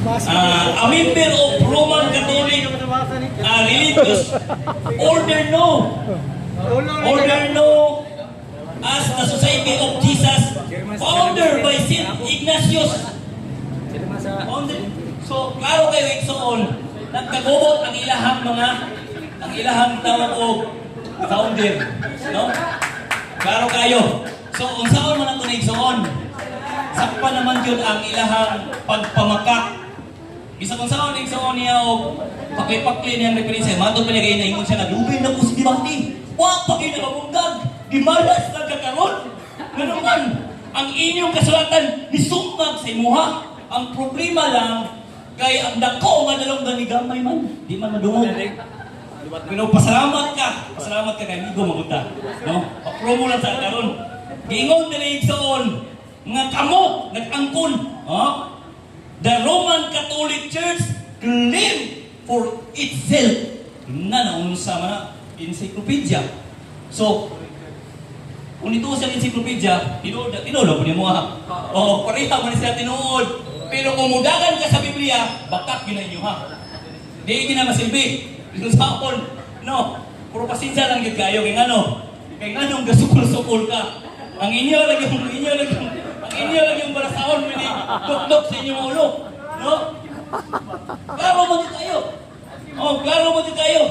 A member of Roman Catholic religious order no. Order no as the Society of Jesus, founder by St. Ignatius. So, klaro kayo igsoon, nagkagubot ang ilahang tawag o founder. No? Klaro kayo. So, unsaon man ang igsoon, sakpa naman yun ang ilahang pagpamakak. Bisa kung saan igsoon niya o pakli-pakli niyang referensya, matod palagay na ingon siya, nagubin na po si Dibati. Wag pa kayo nakabunggag. Gimalas na kakaroon. Ganun man, ang inyong kasulatan nisungag sa imuha. Ang problema lang, kay ang dako nga dalawang ganigamay man. Di man madungog. Pero pasalamat ka kay Migo Maguta. No? Papromo lang sa karon. Giingon nila igsoon, nga kamo, nag-angkon. The Roman Catholic Church claimed for itself na naunsa man encyclopedia. So, kung ito sa encyclopedia, tinuod po niya mo ha. O, pareha mo na siya tinuod. Pero kung mudagan ka sa Biblia, bakak yun na inyo ha. Di na masilbi. Kung sa akon, no, puro pasensya lang yun kayo. Kaya nga gasukul-sukul ka. Ang inyo lang yung balasaon, mini dok-dok sa inyong ulo. No? Klaro mo din kayo. Klaro mo din kayo.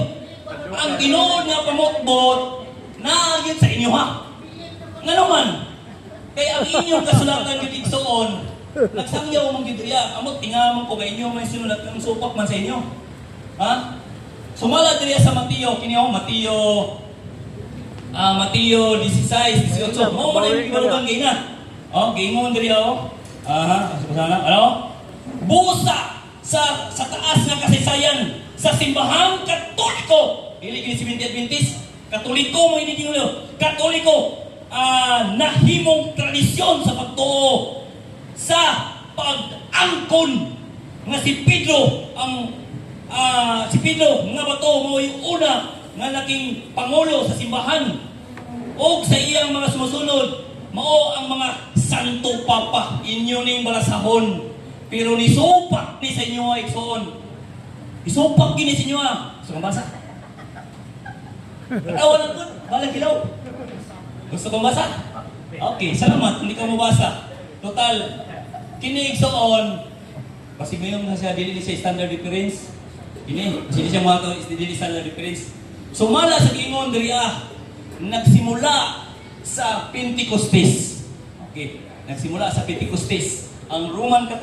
Ang ginoon nga pamotbot, na yun sa inyo ha. Nga naman, kaya ang inyong kasulatan yun igsoon, nagsangyaw mong gidriya, amot tingamang ko kay inyo, may sinulat ng supak man sa inyo. Ha? Sumala diriya sa Mateo, kiniyaw, Mateo 16, 18. Mo mo rin ibarugan kayo na. Gingon diriya, busa sa taas na kasaysayan sa simbahang Katoliko. Ili si Adventist, Katoliko mo ini gingon. Katoliko nahimong tradisyon sa pagtuo sa pag-angkon nga si Pedro nga bato mo yung una nga naging pangulo sa simbahan o sa iyang mga sumusunod mao ang mga Santo Papa inyo ning balasahon pero ni supak ni sa inyo igsoon isupak gini sa inyo gusto kong basa? Wala ko balang kilaw gusto kong basa? Okay, salamat hindi ka mabasa total kini igsoon kasi ngayon na siya dili siya standard difference ini hindi siya mga dili standard difference sumala sa gingon diriya nagsimula sa Pentecostes. Okay, nagsimula sa Pentecostes. Ang Roman Catholic